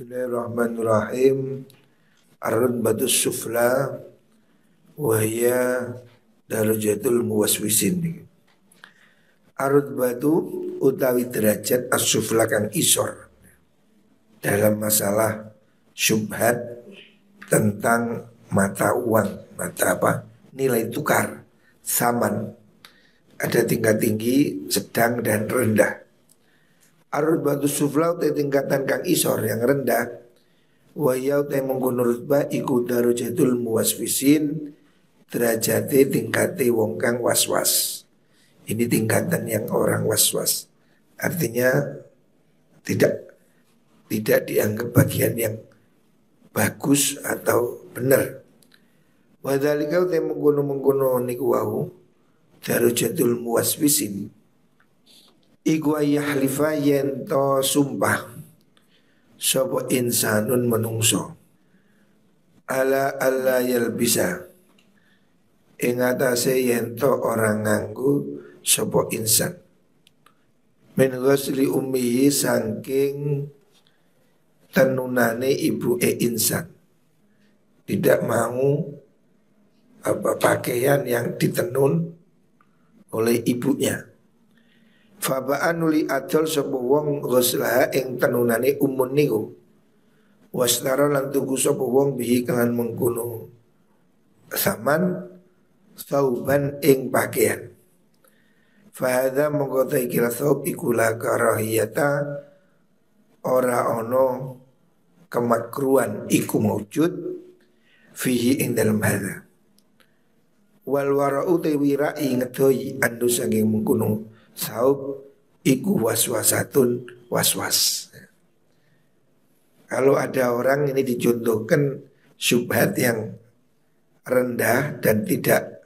Bismillahirrahmanirrahim. Ar-rutbatus sufla wahya darajatul muwaswisin. Ar-rutbatu utawi derajat as-sufla kang isor dalam masalah syubhat tentang mata uang, mata apa? Nilai tukar, saman. Ada tingkat tinggi, sedang dan rendah. Ar-rutbatu sufla utai tingkatan kang isor yang rendah. Wa ya utai mengkono rutbah iku darajatul muwaswisin, derajate tingkate wong kang waswas. Ini tingkatan yang orang waswas. Artinya tidak dianggap bagian yang bagus atau benar. Wa dzalika utai mengkono niku wau darajatul muwaswisin. Iku ayahlifa yento sumpah sopo insanun menungso ala alla yalbisa ing atase yento orang nganggu sopo insan min ghusli ummihi saking tenunane ibu insan, tidak mau pakaian yang ditenun oleh ibunya. Faba'an nuli adol sapa wong ghuslaha ing tenunane umun niku. Wasnara lan tuku sapa wong bihi kelan mengkono saman sauban ing pakaian. Fa hadza mongko ta iki rasul iku la karahiyata ora ono kemakruan iku maujud fihi ing dalam hadza. Wal wara'u te wirai ngedoi andu saking mengkono saub iku waswasatun waswas. Kalau ada orang ini dicontohkan syubhat yang rendah dan tidak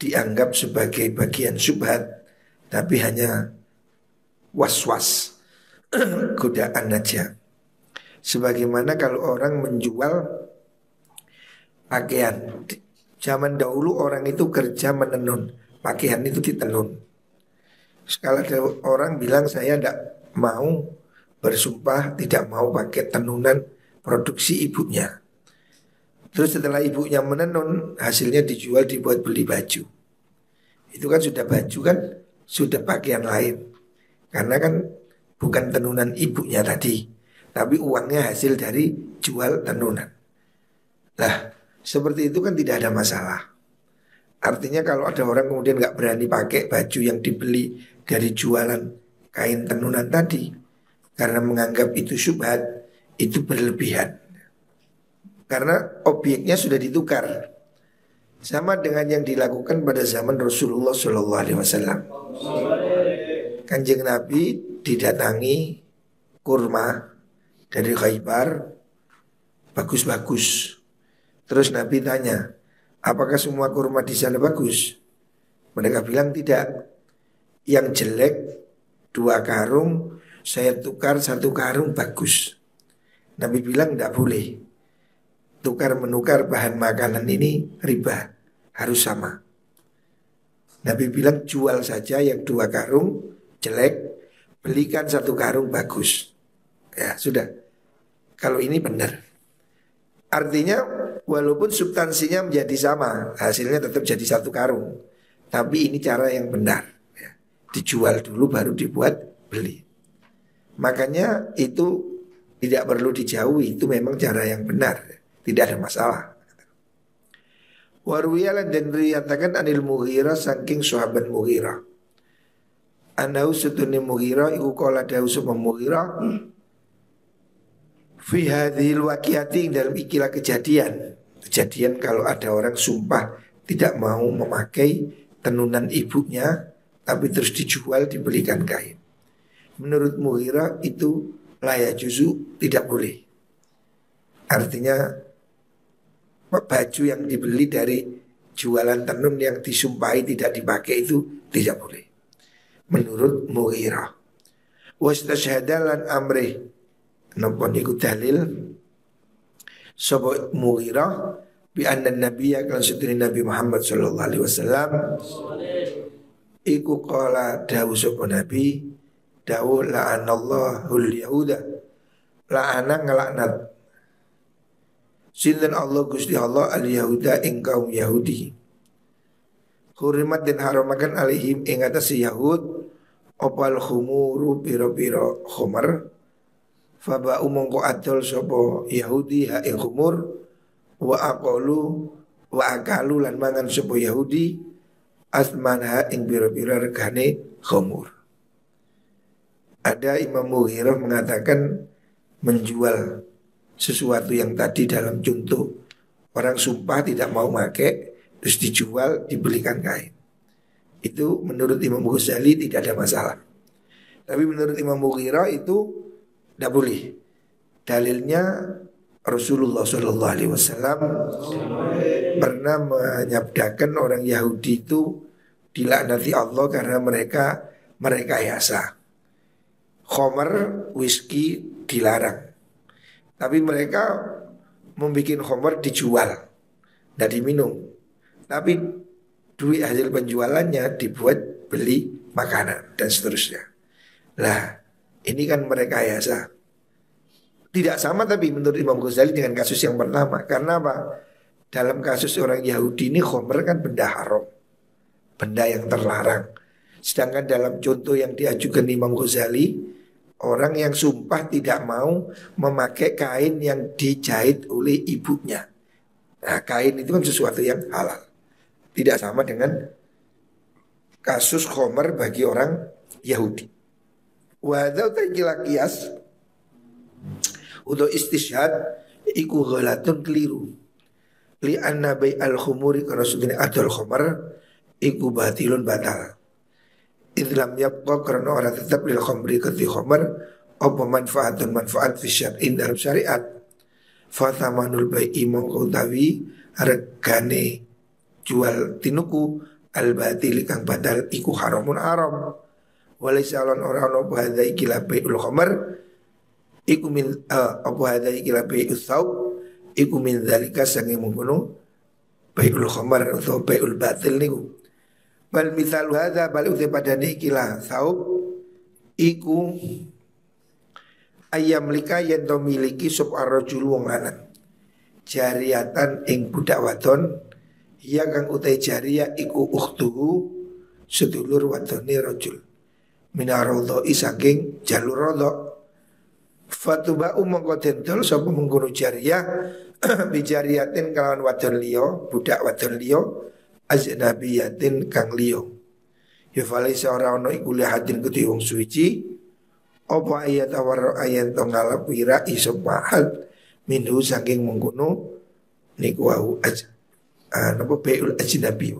dianggap sebagai bagian syubhat, tapi hanya waswas, godaan aja. Sebagaimana kalau orang menjual pakaian, zaman dahulu orang itu kerja menenun, pakaian itu ditenun. Sekali ada orang bilang saya tidak mau bersumpah tidak mau pakai tenunan produksi ibunya. Terus setelah ibunya menenun hasilnya dijual dibuat beli baju. Itu kan sudah baju kan sudah pakaian lain. Karena kan bukan tenunan ibunya tadi, tapi uangnya hasil dari jual tenunan. Nah seperti itu kan tidak ada masalah. Artinya kalau ada orang kemudian nggak berani pakai baju yang dibeli dari jualan kain tenunan tadi karena menganggap itu syubhat, itu berlebihan. Karena objeknya sudah ditukar. Sama dengan yang dilakukan pada zaman Rasulullah SAW. Kanjeng Nabi didatangi kurma dari Khaybar, bagus-bagus. Terus Nabi tanya, apakah semua kurma di sana bagus? Mereka bilang tidak. Yang jelek 2 karung, saya tukar 1 karung bagus. Nabi bilang tidak boleh. Tukar menukar bahan makanan ini riba, harus sama. Nabi bilang jual saja yang 2 karung jelek, belikan 1 karung bagus. Ya sudah. Kalau ini benar. Artinya walaupun substansinya menjadi sama, hasilnya tetap jadi 1 karung. Tapi ini cara yang benar. Dijual dulu baru dibuat beli. Makanya itu tidak perlu dijauhi, itu memang cara yang benar, tidak ada masalah. Warwiyalan dan riwayatkan anil Mughirah saking sahabat Mughirah. Anau sutuni Mughirah iku qala dawu sapa Mughirah fi hadhil waqiati dalam ikilah kejadian. Kejadian kalau ada orang sumpah tidak mau memakai tenunan ibunya tapi terus dijual dibelikan kain. Menurut Mughirah itu layak juzu tidak boleh. Artinya baju yang dibeli dari jualan tenun yang disumpahi tidak dipakai itu tidak boleh. Menurut Mughirah. Wastashhadalan amrih napa niku dalil sapa Mughirah bi anna nabiyya kan sedene Nabi Muhammad sallallahu alaihi wasallam iku qala dawu sapa nabi dawu la'anallahu al-yahuda la'ana ngelaknat sinten Allah Gusti Allah al Yahuda ing kaum Yahudi. Hurimat dan haramakan alaihim ing atas Yahud opal khumuru piro-piro khumar. Faba umongko adol sopo Yahudi ha ing khumur wa akalu lan mangan sopo Yahudi asmanha ing piro-piro regane khumur. Ada Imam Mughirah mengatakan menjual sesuatu yang tadi dalam contoh orang sumpah tidak mau pakai terus dijual dibelikan kain. Itu menurut Imam Ghazali tidak ada masalah. Tapi menurut Imam Mughirah itu tidak boleh. Dalilnya Rasulullah SAW pernah menyabdakan orang Yahudi itu dilaknati Allah karena mereka merekayasa. Khomer, whisky dilarang. Tapi mereka membuat khomer dijual, tidak diminum. Tapi duit hasil penjualannya dibuat beli makanan dan seterusnya. Nah, ini kan merekayasa. Tidak sama tapi menurut Imam Ghazali dengan kasus yang pertama. Karena apa? Dalam kasus orang Yahudi ini khomer kan benda haram, benda yang terlarang. Sedangkan dalam contoh yang diajukan Imam Ghazali, orang yang sumpah tidak mau memakai kain yang dijahit oleh ibunya. Nah, kain itu kan sesuatu yang halal. Tidak sama dengan kasus khomer bagi orang Yahudi. Wadau tajila qiyas untuk istishhad iku ghalatun keliru. Li anna bai'al khumuri karena sudine adol khomer iku batilun batal. Idlam yabqa karena orang tetap lil khomri kati khomer apa manfaatun manfaat fi syar'in dalam syariat. Fatamanul bai'i mongkotawi regane jual tinuku al batili kang batal iku haramun haram. Walaysa lan ora ono hadza ikila bai'ul khomer iku min apa hadza ikila bai'us saub iku min zalika sange mengkono bai'ul khomer atau bai'ul batil niku. Bal misal hadza bal uti padane ikilah saub iku ayam lika yen to miliki sub arrajul wong lanang jariatan ing budak wadon ya kang utai jariah iku ukhtuhu sedulur wadone rajul minarodho saking jalur rodho fatuba mongko dentol sapa mengkono jariah bijariatin kalawan wadon liya budak wadon liya ajnabiyatin kang liya ya falaisa ora ono iku lihatin kudu wong suci apa ayat awar ayat to ngalapira iso mahal minhu saking mengkono niku wau napa bai'ul ajnabi.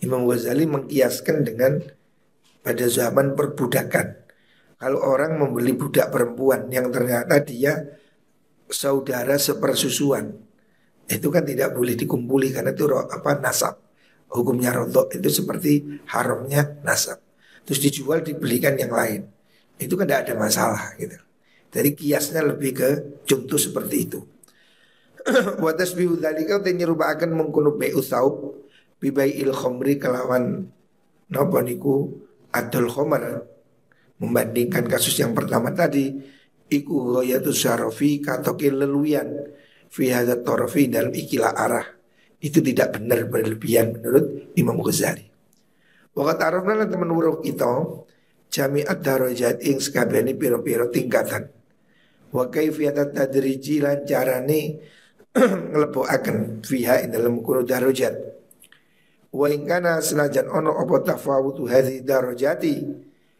Imam Ghazali mengkiaskan dengan pada zaman perbudakan. Kalau orang membeli budak perempuan yang ternyata dia saudara sepersusuan, itu kan tidak boleh dikumpuli karena itu nasab. Hukumnya rodok itu seperti haramnya nasab. Terus dijual dibelikan yang lain. Itu kan tidak ada masalah gitu. Jadi kiasnya lebih ke contoh seperti itu. Wa tasbihu dzalika tenyerupaken mengkono bai'u saub bi bai'il khamri kelawan napa niku adol khamar membandingkan kasus yang pertama tadi iku ghayatu syarafi katoke leluyan fi hadzal tarafi dalam ikilah arah itu tidak benar berlebihan menurut Imam Ghazali. Wa ta'arufna lan temen weruh kita jami'at darajat ing sakabehane pira-pira tingkatan. Wa kaifiyat tadriji lan carane ngelebokaken fiha ing dalam kuno darajat. Wa in kana senajan ono apa tafawutu hadhi darajati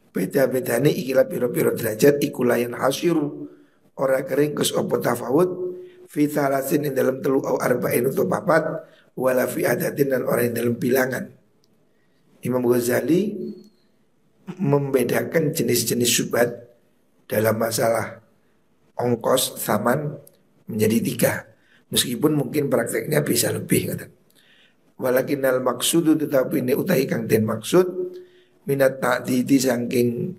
beda-bedane ikilah pira-pira derajat iku layan hasiru ora kering kes apa tafawut fi thalasin ing dalam telu au arba'in atau papat wala fi adatin dan orang dalam bilangan. Imam Ghazali membedakan jenis-jenis syubhat dalam masalah ongkos saman menjadi 3. Meskipun mungkin prakteknya bisa lebih kata. Walakinal maksudu tetapi ini utai kang den maksud minat ta'didi saking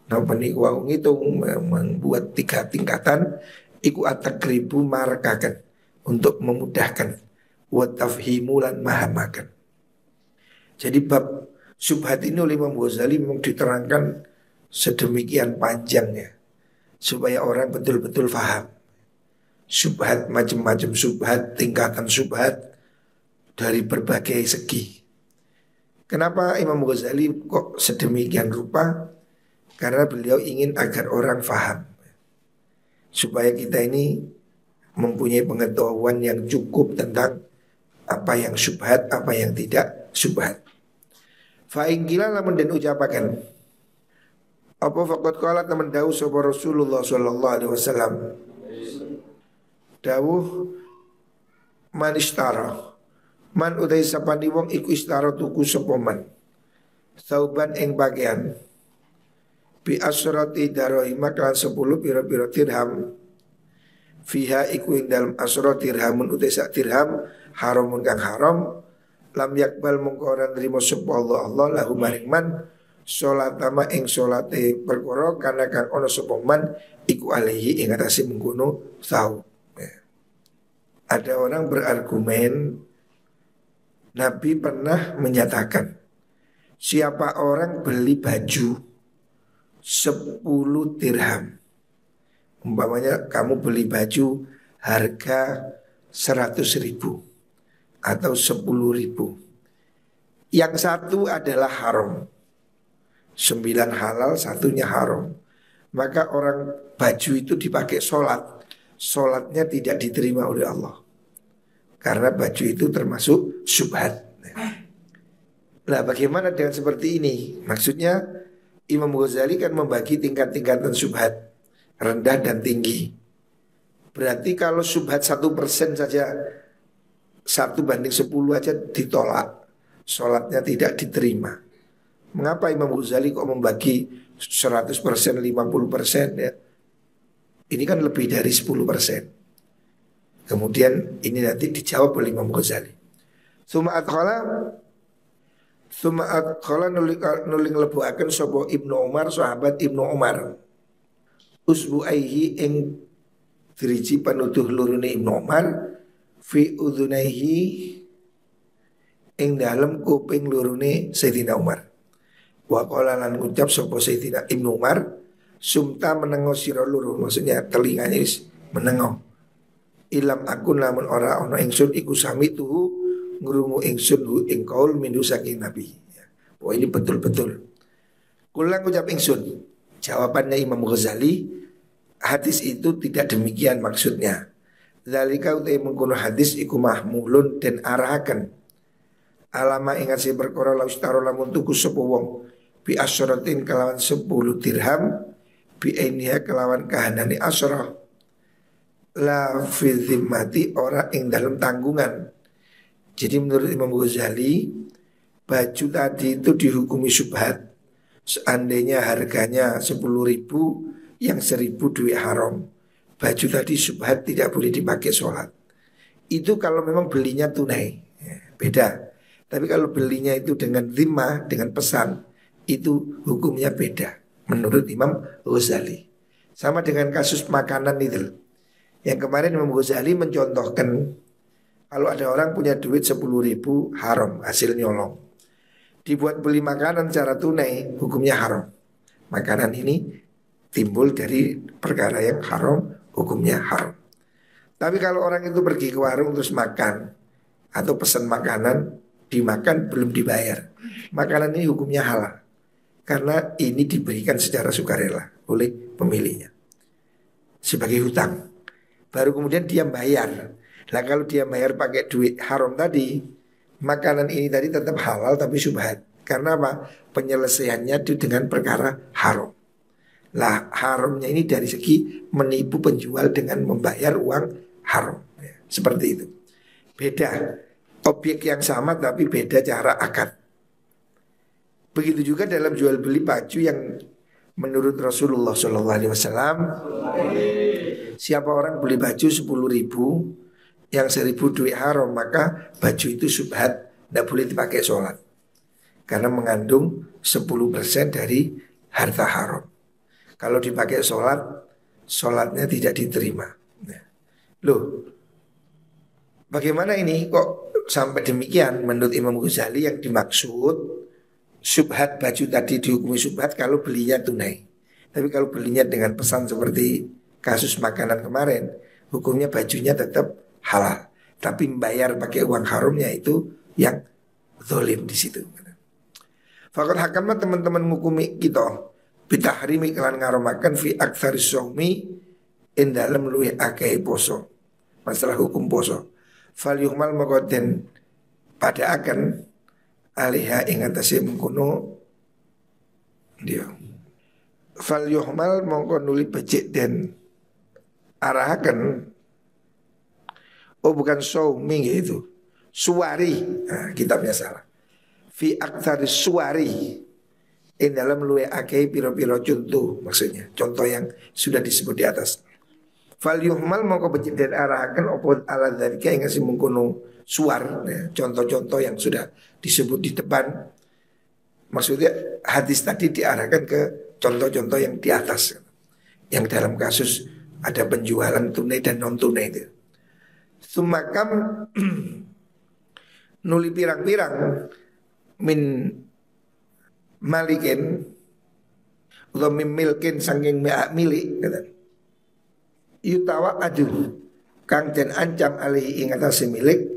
napa niku wau ngitung membuat 3 tingkatan iku at-takribu marakakan untuk memudahkan wa tafhimu lan mahamakan. Jadi bab syubhat ini oleh Imam Ghazali memang diterangkan sedemikian panjangnya supaya orang betul-betul faham. Syubhat macam-macam syubhat, tingkatan syubhat dari berbagai segi. Kenapa Imam Ghazali kok sedemikian rupa? Karena beliau ingin agar orang faham, supaya kita ini mempunyai pengetahuan yang cukup tentang apa yang syubhat, apa yang tidak syubhat. Fa'ingkila lamun dan ucapakan apa faqad qala teman dawuh sapa Rasulullah sallallahu alaihi wasallam. Dawuh man istara, man utai sapani wong iku istara tuku sapa man sauban ing pakaian bi asrati darahim kan 10 pira-pira dirham fiha iku ing dalem asrati dirhamun utai sak dirham haramun kang haram lam yakbal mongko ora nrimo sapa Allah lahu maring man salat ama ing salate perkara kana kang ana sapa man iku alaihi ing atase mengkono sau. Ada orang berargumen Nabi pernah menyatakan siapa orang beli baju 10 dirham, umpamanya kamu beli baju harga 100.000 atau 10.000, yang satu adalah haram, 9 halal, satunya haram, maka orang baju itu dipakai sholatnya tidak diterima oleh Allah, karena baju itu termasuk syubhat. Nah bagaimana dengan seperti ini? Maksudnya Imam Ghazali kan membagi tingkat-tingkatan syubhat, rendah dan tinggi. Berarti kalau syubhat 1% saja, 1/10 aja ditolak, sholatnya tidak diterima. Mengapa Imam Ghazali kok membagi 100%, 50% ya? Ini kan lebih dari 10%. Kemudian ini nanti dijawab oleh Imam Ghazali. Suma'at khala nuling lebuaken sapa Ibnu Umar, sahabat Ibnu Umar. Usbu'aihi ing driji panuduh lurune Ibnu Umar fi udhunaihi ing dalem kuping lurune Sayyidina Umar. Wa qala lan ngucap sapa Sayyidina Ibnu Umar, sumta menengo sira luru, maksudnya telinganya wis menengo. Ilam akun lamun ora ana ingsun iku sami tuhu ngrungu ingsun hu ing kaul mindu saking Nabi. Oh ini betul-betul. Kula ngucap ingsun. Jawabannya Imam Ghazali, hadis itu tidak demikian maksudnya. Zalika utai mengkono hadis iku mahmulun dan arahaken. Alama ingat si perkara lau istaro lamun tuku sapa wong bi asyratin kelawan 10 dirham bi ainiha kelawan kahanane asyrah la fi zimmati ora ing dalam tanggungan. Jadi menurut Imam Ghazali, baju tadi itu dihukumi syubhat seandainya harganya 10.000, yang 1.000 duit haram. Baju tadi syubhat, tidak boleh dipakai sholat. Itu kalau memang belinya tunai, beda. Tapi kalau belinya itu dengan zimmah, dengan pesan, itu hukumnya beda menurut Imam Ghazali. Sama dengan kasus makanan itu. Yang kemarin Imam Ghazali mencontohkan kalau ada orang punya duit 10.000 haram, hasil nyolong, dibuat beli makanan secara tunai, hukumnya haram. Makanan ini timbul dari perkara yang haram, hukumnya haram. Tapi kalau orang itu pergi ke warung terus makan atau pesan makanan, dimakan belum dibayar, makanan ini hukumnya halal karena ini diberikan secara sukarela oleh pemiliknya sebagai hutang. Baru kemudian dia bayar. Nah kalau dia bayar pakai duit haram tadi, makanan ini tadi tetap halal tapi syubhat. Karena apa? Penyelesaiannya itu dengan perkara haram. Lah haramnya ini dari segi menipu penjual dengan membayar uang haram. Ya, seperti itu. Beda. Objek yang sama tapi beda cara akad. Begitu juga dalam jual beli baju yang menurut Rasulullah SAW, siapa orang beli baju 10.000, yang 1.000 duit haram, maka baju itu syubhat, tidak boleh dipakai sholat karena mengandung 10% dari harta haram. Kalau dipakai sholat, sholatnya tidak diterima. Loh, bagaimana ini kok sampai demikian? Menurut Imam Ghazali yang dimaksud syubhat baju tadi dihukumi syubhat kalau belinya tunai. Tapi kalau belinya dengan pesan seperti kasus makanan kemarin, hukumnya bajunya tetap halal. Tapi membayar pakai uang harumnya itu yang zalim di situ. Fakat hakamah teman-teman ngukumi kita bitahrimi kelan ngaromakan fi aktsari shaumi in dalam luwih akeh poso. Masalah hukum poso. Fal yuhmal magoden pada akan alihah ing atase mengkono dia. Fal yuhmal mongko nuli becik den arahaken. Oh bukan shaumi itu. Suwari. Nah, kitabnya salah. Fi aktsari suwari in dalam luwe akeh piro-piro contoh, maksudnya contoh yang sudah disebut di atas. Fal yuhmal mongko becik den arahaken opo ala dzalika ing ngasih mengkono suar ya, contoh-contoh yang sudah disebut di depan. Maksudnya hadis tadi diarahkan ke contoh-contoh yang di atas, yang dalam kasus ada penjualan tunai dan non tunai itu. Sumakam nuli pirang-pirang min malikin atau mimilkin sangking milik yutawa adu kang den ancam alihi ing atase milik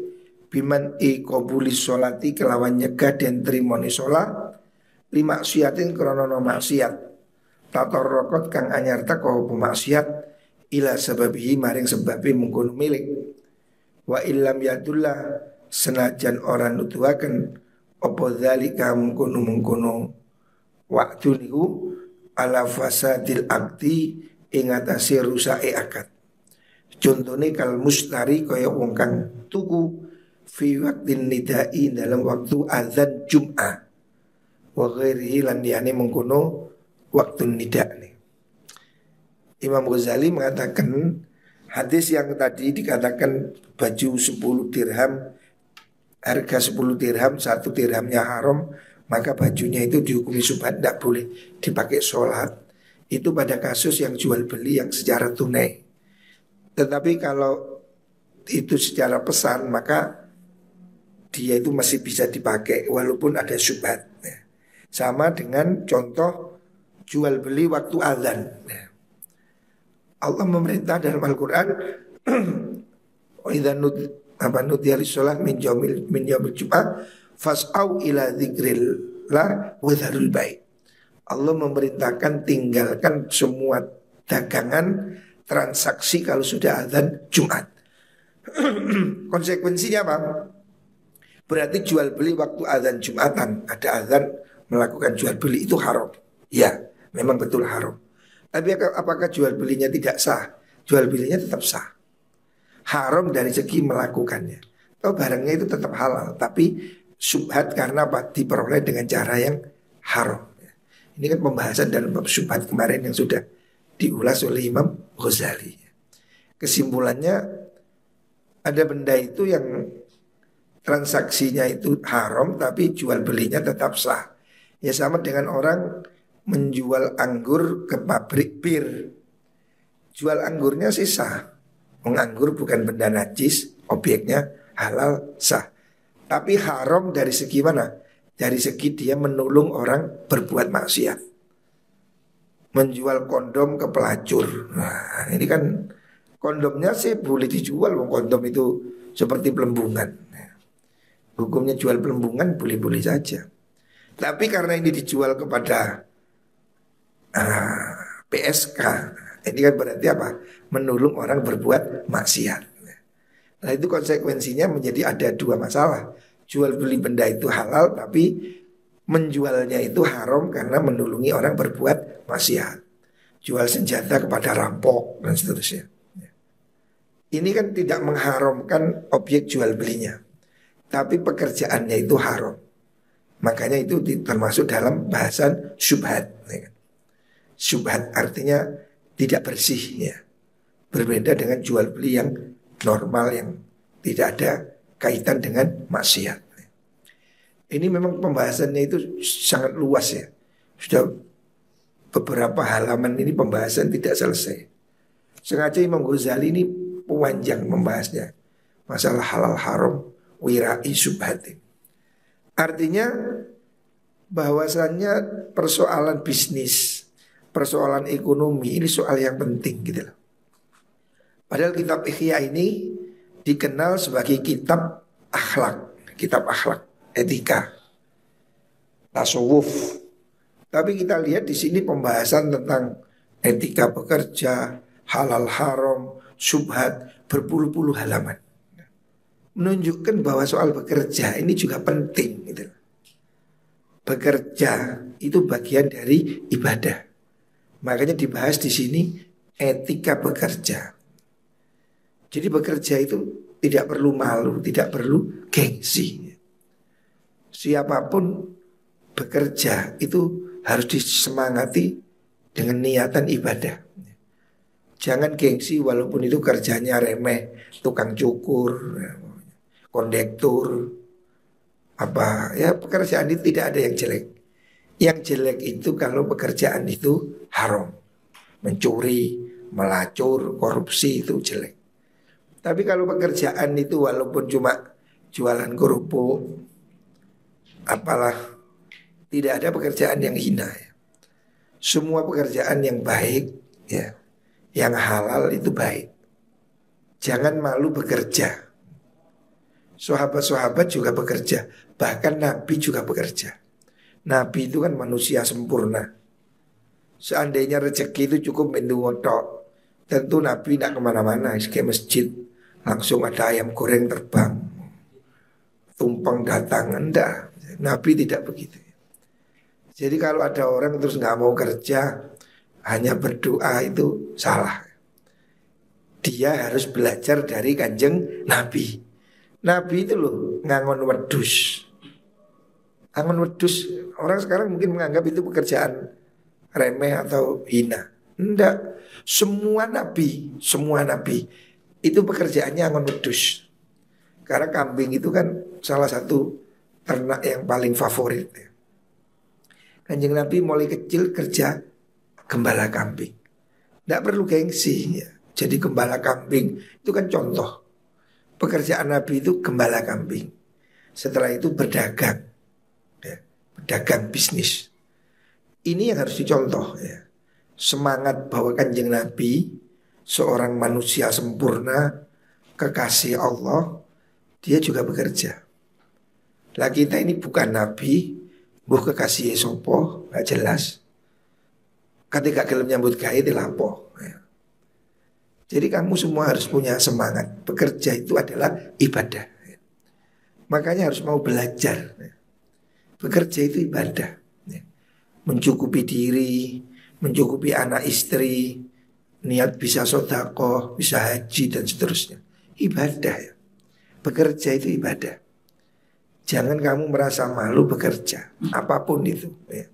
biman qabuli sholati kelawan nyegah den trimoni sholat lima maksiatin krana maksiat tatorrokot kang anyar teko pemaksiat ila sababihi maring sebabe mengkono milik wa illam yadullah senajan orang nuduhaken apa dzalika mengkono waktu niku ala fasadil akti ing atase rusake akad. Contone kal mustari kaya wong kang tuku fi waqtin nidai dalam waktu azan Jum'ah wa ghairihi lan liyane mengkono waktu nida nih. Imam Ghazali mengatakan hadis yang tadi dikatakan baju 10 dirham harga 10 dirham, 1 dirhamnya haram, maka bajunya itu dihukumi subhat, tidak boleh dipakai sholat. Itu pada kasus yang jual beli yang secara tunai. Tetapi kalau itu secara pesan, maka dia itu masih bisa dipakai walaupun ada subhat. Sama dengan contoh jual beli waktu azan. Allah memerintah dalam Al-Quran wa idza nudiya lis-shalah min yaumil jum'ah fas'au ila dzikrillah wa dzarul bai'. Allah memerintahkan tinggalkan semua dagangan transaksi kalau sudah azan Jumat. Konsekuensinya apa? Berarti jual beli waktu azan Jumatan, ada azan melakukan jual beli itu haram. Ya, memang betul haram. Tapi apakah jual belinya tidak sah? Jual belinya tetap sah. Haram dari segi melakukannya. Oh, barangnya itu tetap halal, tapi subhat karena apa? Diperoleh dengan cara yang haram. Ini kan pembahasan dalam bab subhat kemarin yang sudah diulas oleh Imam Ghazali. Kesimpulannya ada benda itu yang transaksinya itu haram tapi jual belinya tetap sah. Ya sama dengan orang menjual anggur ke pabrik bir. Jual anggurnya sih sah. Menganggur bukan benda najis, obyeknya halal sah. Tapi haram dari segi mana? Dari segi dia menolong orang berbuat maksiat. Menjual kondom ke pelacur. Nah, ini kan kondomnya sih boleh dijual, kondom itu seperti pelembungan. Hukumnya jual pelembungan boleh-boleh saja. Tapi karena ini dijual kepada PSK, ini kan berarti apa? Menolong orang berbuat maksiat. Nah itu konsekuensinya menjadi ada dua masalah. Jual beli benda itu halal, tapi menjualnya itu haram karena menolongi orang berbuat maksiat. Jual senjata kepada rampok dan seterusnya. Ini kan tidak mengharamkan objek jual belinya, tapi pekerjaannya itu haram. Makanya itu termasuk dalam bahasan syubhat. Syubhat artinya tidak bersih ya. Berbeda dengan jual beli yang normal yang tidak ada kaitan dengan maksiat. Ini memang pembahasannya itu sangat luas ya. Sudah beberapa halaman ini pembahasan tidak selesai. Sengaja Imam Ghazali ini panjang membahasnya. Masalah halal haram wirai subhatin. Artinya bahwasannya persoalan bisnis, persoalan ekonomi ini soal yang penting gitu loh. Padahal kitab Ihya ini dikenal sebagai kitab akhlak, etika, tasawuf. Tapi kita lihat di sini pembahasan tentang etika bekerja, halal haram, syubhat, berpuluh-puluh halaman. Menunjukkan bahwa soal bekerja ini juga penting gitu. Bekerja itu bagian dari ibadah. Makanya dibahas di sini etika bekerja. Jadi bekerja itu tidak perlu malu, tidak perlu gengsi. Siapapun bekerja itu harus disemangati dengan niatan ibadah. Jangan gengsi walaupun itu kerjanya remeh, tukang cukur, kondektur, apa ya, pekerjaan itu tidak ada yang jelek. Yang jelek itu kalau pekerjaan itu haram, mencuri, melacur, korupsi itu jelek. Tapi kalau pekerjaan itu walaupun cuma jualan kerupuk, apalah, tidak ada pekerjaan yang hina ya. Semua pekerjaan yang baik ya, yang halal itu baik. Jangan malu bekerja. Sahabat-sahabat juga bekerja, bahkan Nabi juga bekerja. Nabi itu kan manusia sempurna. Seandainya rezeki itu cukup mendengotok, tentu Nabi tidak kemana-mana, ke masjid langsung ada ayam goreng terbang, tumpeng datang, enggak. Nabi tidak begitu. Jadi kalau ada orang terus nggak mau kerja, hanya berdoa, itu salah. Dia harus belajar dari kanjeng Nabi. Nabi itu loh ngangon wedus. Ngangon wedus, orang sekarang mungkin menganggap itu pekerjaan remeh atau hina. Enggak, semua nabi itu pekerjaannya ngangon wedus. Karena kambing itu kan salah satu ternak yang paling favorit. Kanjeng Nabi mulai kecil kerja gembala kambing. Tidak perlu gengsi ya. Jadi gembala kambing itu kan contoh. Pekerjaan Nabi itu gembala kambing. Setelah itu berdagang ya, berdagang bisnis. Ini yang harus dicontoh ya. Semangat bahwa kanjeng Nabi seorang manusia sempurna, kekasih Allah, dia juga bekerja. Lah kita ini bukan Nabi, buh kekasih sopo, gak jelas. Ketika gelem nyambut gawe dilapo ya. Jadi kamu semua harus punya semangat. Bekerja itu adalah ibadah ya. Makanya harus mau belajar ya. Bekerja itu ibadah ya. Mencukupi diri, mencukupi anak istri, niat bisa sedekah, bisa haji dan seterusnya. Ibadah ya. Bekerja itu ibadah. Jangan kamu merasa malu bekerja, apapun itu ya.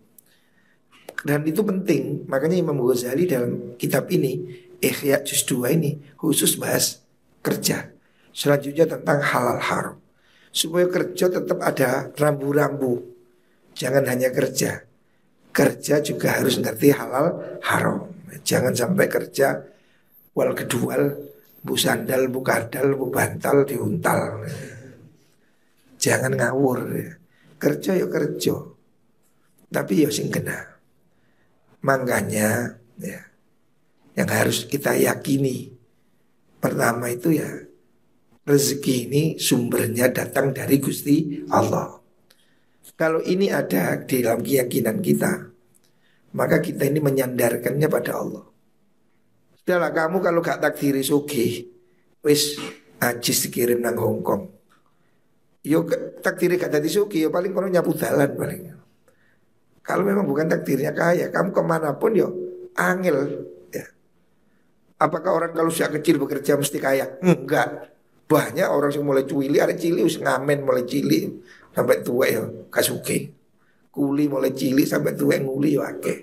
Dan itu penting. Makanya Imam Ghazali dalam kitab ini, Ihya Juz 2 ini khusus bahas kerja. Selanjutnya tentang halal haram. Supaya kerja tetap ada rambu-rambu. Jangan hanya kerja. Kerja juga harus ngerti halal haram. Jangan sampai kerja wal kedual, bu sandal, bu kadal, bu bantal, diuntal. Jangan ngawur ya. Kerja ya kerja, tapi ya sing kena. Makanya ya, yang harus kita yakini pertama itu ya, rezeki ini sumbernya datang dari Gusti Allah. Kalau ini ada di dalam keyakinan kita, maka kita ini menyandarkannya pada Allah. Sudahlah, kamu kalau gak takdiri sugih, wis ajis dikirim nang Hongkong. Yo takdiri gak tadi sugih, yo paling kono nyapu dalan paling. Kalau memang bukan takdirnya kaya, kamu kemanapun yo angel ya. Apakah orang kalau sejak kecil bekerja mesti kaya? Enggak. Banyak orang yang mulai cuili, ada cili us ngamen mulai cili sampai tua ya kasuke. Kuli mulai cili sampai tua nguli yo akeh.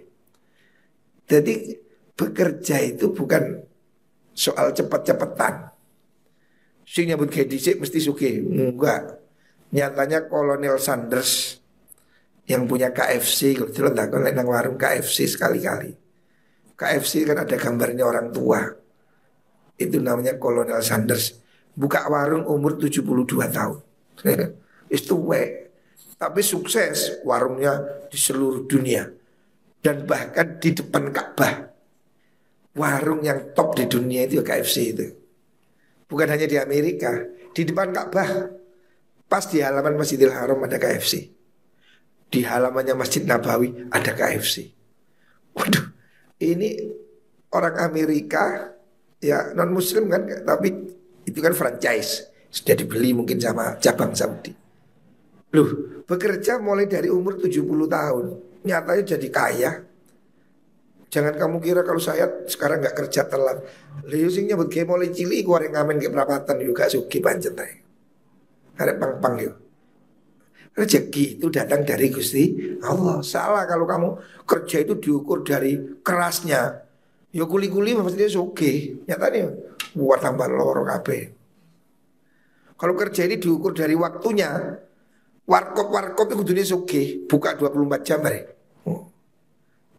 Jadi bekerja itu bukan soal cepet-cepetan. Sing nyambut gawe dhisik mesti sugih. Enggak. Nyatanya Kolonel Sanders yang punya KFC, kalau dulu tak nang warung KFC sekali-kali. KFC kan ada gambarnya orang tua. Itu namanya Kolonel Sanders. Buka warung umur 72 tahun. Itu tapi sukses warungnya di seluruh dunia. Dan bahkan di depan Ka'bah, warung yang top di dunia itu KFC itu. Bukan hanya di Amerika, di depan Ka'bah, pas di halaman Masjidil Haram ada KFC. Di halamannya Masjid Nabawi ada KFC. Waduh, ini orang Amerika ya non muslim kan, tapi itu kan franchise. Sudah dibeli mungkin sama cabang Saudi. Loh, bekerja mulai dari umur 70 tahun. Nyatanya jadi kaya. Jangan kamu kira kalau saya sekarang gak kerja telat. Liu sing nyebut ke mulai cilik ku arek ngamen ke perapatan juga suki pancen ae. Arek pang-pang yo. Rezeki itu datang dari Gusti Allah. Salah kalau kamu kerja itu diukur dari kerasnya. Yo kuli-kuli maksudnya suki. Nyatanya buat tambah loro kabeh. Kalau kerja ini diukur dari waktunya, warkop itu dunia suki, buka 24 jam hari.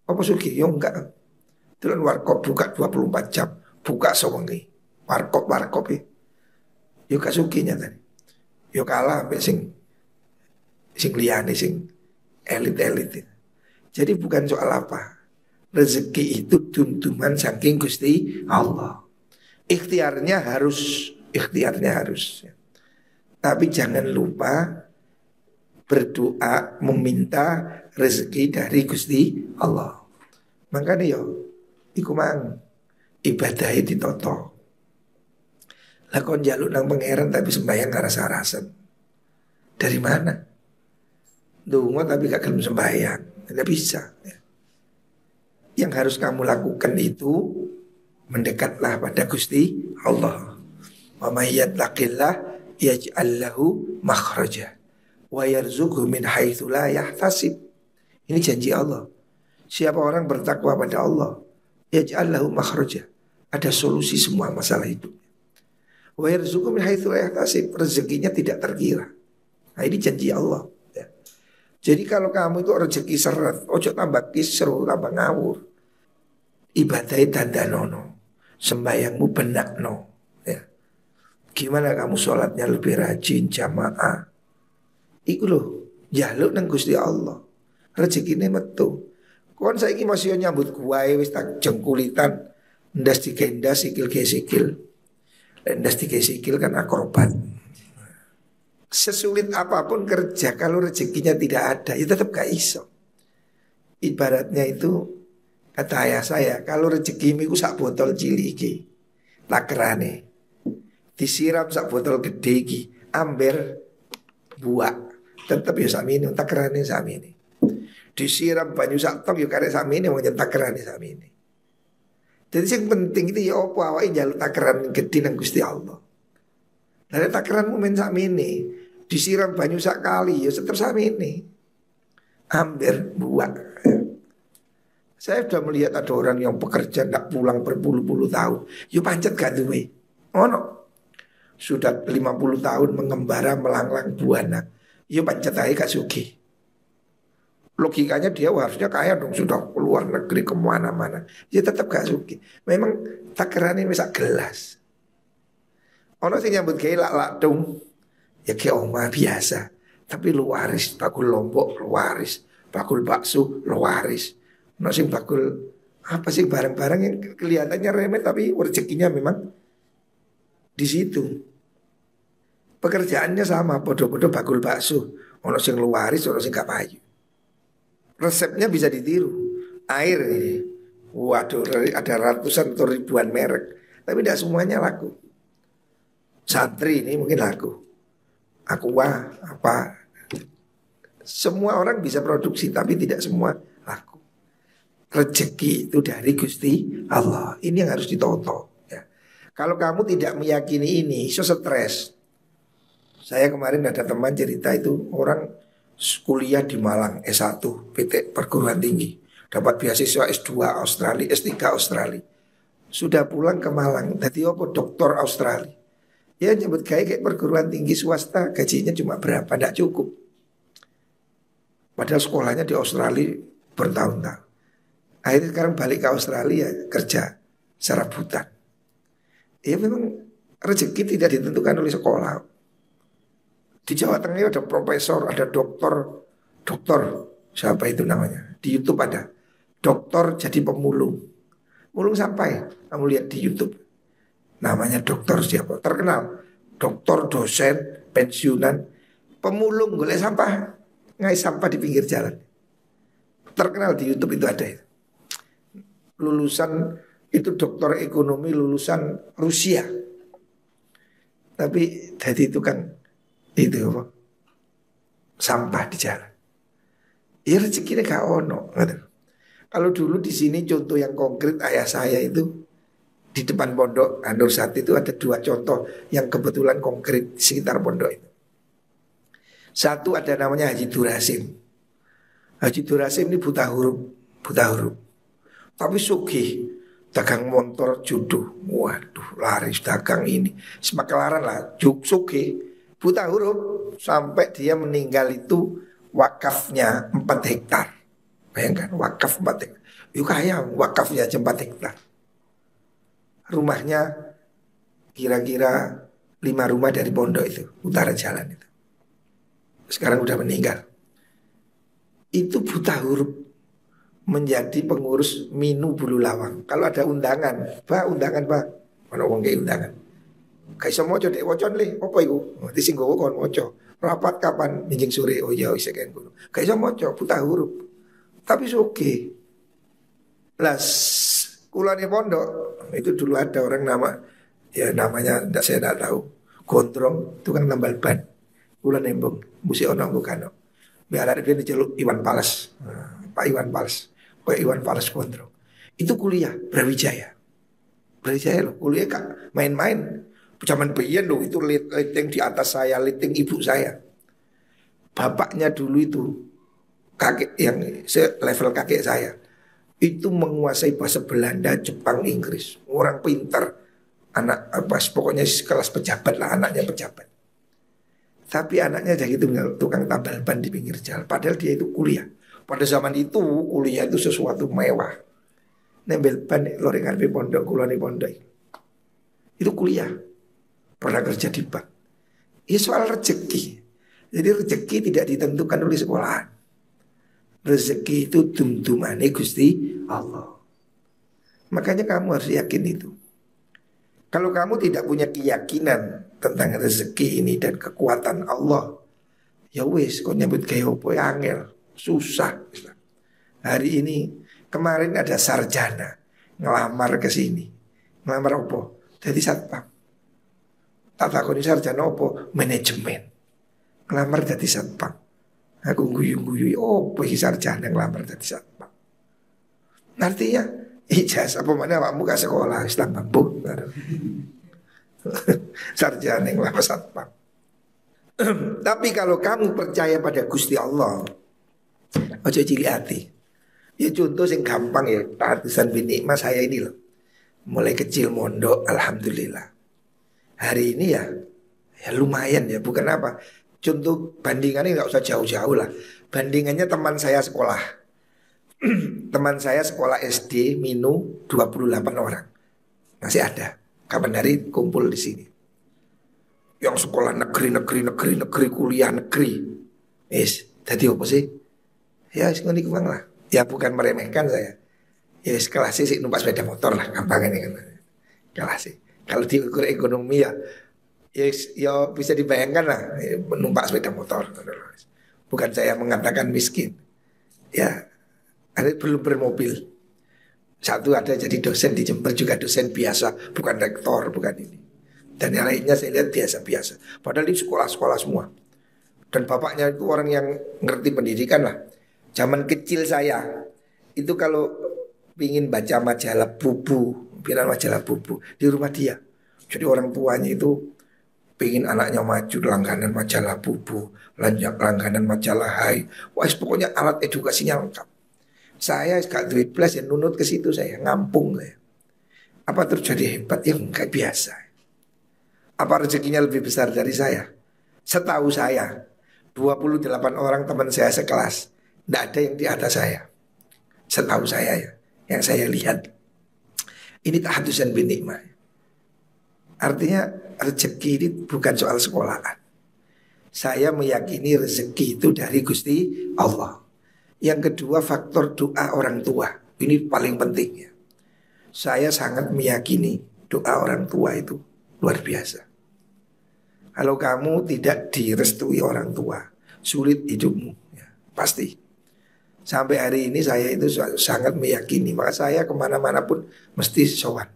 Apa suki? Ya enggak. Tulan warkop buka 24 jam, buka sewengi. Warkop ya. Ya gak suki nyata. Ya kalah sampai sing liyane sing elit-elit. Jadi bukan soal apa. Rezeki itu tuntunan saking Gusti Allah. Ikhtiarnya harus. Tapi jangan lupa berdoa meminta rezeki dari Gusti Allah. Makanya yo iku mang ibadah ditoto. Lah kon njaluk nang pangeran tapi sembahyang rasa-rasan. Dari mana? Donga tapi gak gelem sembahyang. Tidak bisa. Yang harus kamu lakukan itu mendekatlah pada Gusti Allah. Wa may yattaqillah yaj'al lahu makhraja wa yarzuqhu min haitsu la yahtasib. Ini janji Allah. Siapa orang bertakwa pada Allah, yaj'al lahu makhraja. Ada solusi semua masalah hidup. Wa yarzuqhu min haitsu la yahtasib. Rezekinya tidak terkira. Nah, ini janji Allah. Ya. Jadi kalau kamu itu rezeki seret, ojo tambah kisru, tambah ngawur. Ibadahnya dandanono, sembayangmu benakno. Ya. Gimana kamu sholatnya lebih rajin, jamaah. Iku loh, jaluk nang Gusti Allah. Rezekine metu. Kon saiki masih nyambut kuwae wis tak jengkulitan, ndas digendas sikil ke sikil. Ndas dike sikil kan akrobat. Sesulit apapun kerja kalau rezekinya tidak ada, ya tetap gak iso. Ibaratnya itu kata ayah saya, kalau rezekimu iku sak botol cilik iki, takrane disiram sak botol gede iki, amber buak, tetep ya samine takrane samine. Disiram banyu sak tong ya karek samine wong takrane samine. Jadi yang penting itu ya opo awake njaluk takaran gede nang Gusti Allah. Lah takaranmu men sakmene, disiram banyu sak kali ya tetep sakmene. Amber buak. Saya sudah melihat ada orang yang bekerja tidak pulang berpuluh-puluh tahun. Ya pancet gak duwe. Ono. Sudah 50 tahun mengembara melanglang buana. Ya pancet aja gak sugih. Logikanya dia harusnya kaya dong, sudah keluar negeri kemana-mana. Ya tetap gak sugih. Memang takarannya bisa gelas. Ono sing nyambut gawe lak dong. Ya kayak omah biasa. Tapi lu waris, bakul lombok lu waris, bakul bakso lu waris. Ono sing bakul apa sih barang-barang yang kelihatannya remeh tapi rezekinya memang di situ. Pekerjaannya sama, bodoh-bodoh bakul bakso. Ono sing lu waris, ono sing gak payu. Resepnya bisa ditiru. Air ini, waduh ada ratusan atau ribuan merek, tapi tidak semuanya laku. Santri ini mungkin laku. Aqua apa? Semua orang bisa produksi, tapi tidak semua laku. Rezeki itu dari Gusti Allah. Ini yang harus ditonton. Ya. Kalau kamu tidak meyakini ini, so stres. Saya kemarin ada teman cerita itu orang kuliah di Malang S1 PT perguruan tinggi, dapat beasiswa S2 Australia, S3 Australia. Sudah pulang ke Malang, tadi apa doktor Australia. Ya nyebut kayak perguruan tinggi swasta, gajinya cuma berapa, tidak cukup. Padahal sekolahnya di Australia bertahun-tahun. Akhirnya sekarang balik ke Australia kerja serabutan. Ya memang rezeki tidak ditentukan oleh sekolah. Di Jawa Tengah ada profesor, ada dokter siapa itu namanya? Di YouTube ada dokter jadi pemulung. Mulung sampai, kamu lihat di YouTube. Namanya dokter siapa? Terkenal. Dokter, dosen, pensiunan, pemulung golek sampah, ngais sampah di pinggir jalan. Terkenal di YouTube itu ada. Lulusan itu dokter ekonomi lulusan Rusia. Tapi tadi itu kan itu apa? Sampah di jalan. Ya rezekinya gak ono. Kalau dulu di sini contoh yang konkret ayah saya itu di depan pondok Nur Sati itu ada dua contoh yang kebetulan konkret di sekitar pondok itu. Satu ada namanya Haji Durasim. Haji Durasim ini buta huruf. Tapi sugih, dagang motor judo. Waduh, laris dagang ini. Semakelaran lah, sugih, buta huruf sampai dia meninggal itu wakafnya 4 hektar. Bayangkan wakaf 4 hektar. Yuk kaya wakafnya aja 4 hektar. Rumahnya kira-kira 5 rumah dari pondok itu, utara jalan itu. Sekarang udah meninggal. Itu buta huruf menjadi pengurus Minu Bulu Lawang. Kalau ada undangan, undangan mana wong kayak undangan. Kayak semua dek wocon le, apa iku? Mati sing gowo kon moco. Rapat kapan? Minjing sore. Oh ya wis kan ngono. Kayak semua buta huruf. Tapi oke. Las kulane pondok itu dulu ada orang namanya saya tidak tahu. Gondrong itu kan tambal ban. Kula nembong musik ono bukan. Biar ada dia diceluk Iwan Pales. Pak Iwan Pales. Pak Iwan Pales Gondrong. Itu kuliah Brawijaya. Brawijaya loh, kuliah kak main-main. Zaman bayian loh itu liting di atas saya, liting ibu saya. Bapaknya dulu itu kakek yang level kakek saya. Itu menguasai bahasa Belanda, Jepang, Inggris. Orang pintar. Anak pokoknya kelas pejabat lah, anaknya pejabat. Tapi anaknya jadi tukang tambal ban di pinggir jalan. Padahal dia itu kuliah. Pada zaman itu kuliah itu sesuatu mewah. Nembel ban lorengan di pondok, kulon di pondok. Itu kuliah. Pernah kerja di bank. Ini soal rezeki. Jadi rezeki tidak ditentukan oleh sekolahan. Rezeki itu dum-dumane Gusti Allah. Makanya kamu harus yakin itu. Kalau kamu tidak punya keyakinan tentang rezeki ini dan kekuatan Allah, ya wis kau nyebut kayak apa ya angel, susah. Hari ini kemarin ada sarjana ngelamar ke sini. Ngelamar apa? Jadi satpam. Tak takoni sarjana apa? Manajemen. Ngelamar jadi satpam. Aku guyu-guyu, oh pergi sarjana ngelamar jadi satpam. Artinya ijazah apa mana awakmu ke sekolah Islam mampu. Sarjana ngelamar satpam. Tapi kalau kamu percaya pada Gusti Allah, ojo cilik hati. Ya contoh yang gampang ya, Tahatusan bin Nikmah saya ini loh. Mulai kecil mondok, alhamdulillah. Hari ini ya lumayan ya, bukan apa. Contoh bandingannya nggak usah jauh-jauh lah. Bandingannya teman saya sekolah. Teman saya sekolah SD Minu 28 orang. Masih ada. Kapan hari kumpul di sini. Yang sekolah negeri kuliah negeri. Jadi apa sih? Ya ngene ku lah. Ya bukan meremehkan saya. Ya kelas sih numpak sepeda motor lah gampang ini kan. Kelas sih. Kalau diukur ekonomi ya bisa dibayangkan lah numpak sepeda motor. Bukan saya mengatakan miskin. Ya ada belum bermobil. Satu ada jadi dosen di Jember juga dosen biasa, bukan rektor, bukan ini. Dan yang lainnya saya lihat biasa-biasa. Padahal di sekolah-sekolah semua. Dan bapaknya itu orang yang ngerti pendidikan lah. Zaman kecil saya itu kalau ingin baca majalah bubu, bilang majalah bubu di rumah dia. Jadi orang tuanya itu pengen anaknya maju langganan majalah bubu, langganan majalah Hai. Wah, pokoknya alat edukasinya lengkap. Saya gak duit plus ya nunut ke situ saya ngampung saya. Apa terjadi hebat? Ya enggak biasa. Apa rezekinya lebih besar dari saya? Setahu saya 28 orang teman saya sekelas, tidak ada yang di atas saya. Setahu saya ya, yang saya lihat. Ini Tahatusan bin Nikmah. Artinya rezeki ini bukan soal sekolahan. Saya meyakini rezeki itu dari Gusti Allah. Yang kedua faktor doa orang tua. Ini paling penting ya. Saya sangat meyakini doa orang tua itu luar biasa. Kalau kamu tidak direstui orang tua, sulit hidupmu ya, pasti. Sampai hari ini saya itu sangat meyakini. Maka saya kemana-mana pun mesti sowan.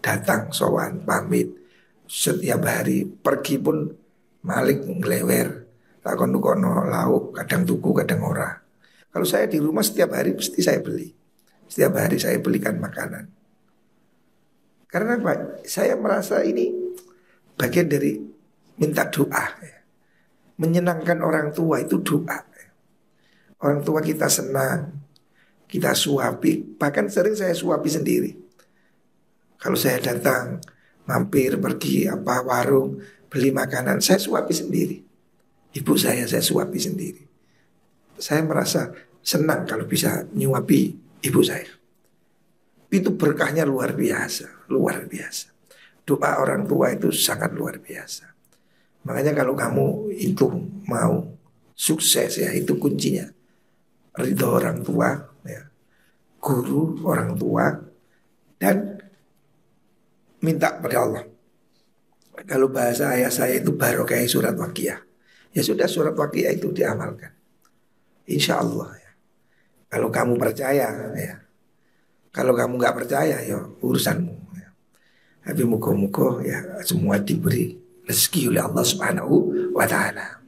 Datang sowan, pamit. Setiap hari pergi pun malik ngelewer. Takon kono lauk, kadang tuku, kadang ora. Kalau saya di rumah setiap hari pasti saya beli. Setiap hari saya belikan makanan. Karena apa? Saya merasa ini bagian dari minta doa ya. Menyenangkan orang tua itu doa ya. Orang tua kita senang, kita suapi. Bahkan sering saya suapi sendiri. Kalau saya datang, mampir, pergi apa warung, beli makanan, saya suapi sendiri. Ibu saya suapi sendiri. Saya merasa senang kalau bisa nyuapi ibu saya. Itu berkahnya luar biasa, luar biasa. Doa orang tua itu sangat luar biasa. Makanya kalau kamu itu mau sukses ya, itu kuncinya. Ridho orang tua, ya. Guru orang tua, dan minta pada Allah. Kalau bahasa ayah saya itu barokah surat Waqiah. Ya sudah, surat Waqiah itu diamalkan. Insya Allah ya. Kalau kamu percaya ya. Kalau kamu nggak percaya ya urusanmu ya. Tapi muka-muka ya semua diberi rezeki oleh Allah Subhanahu wa ta'ala.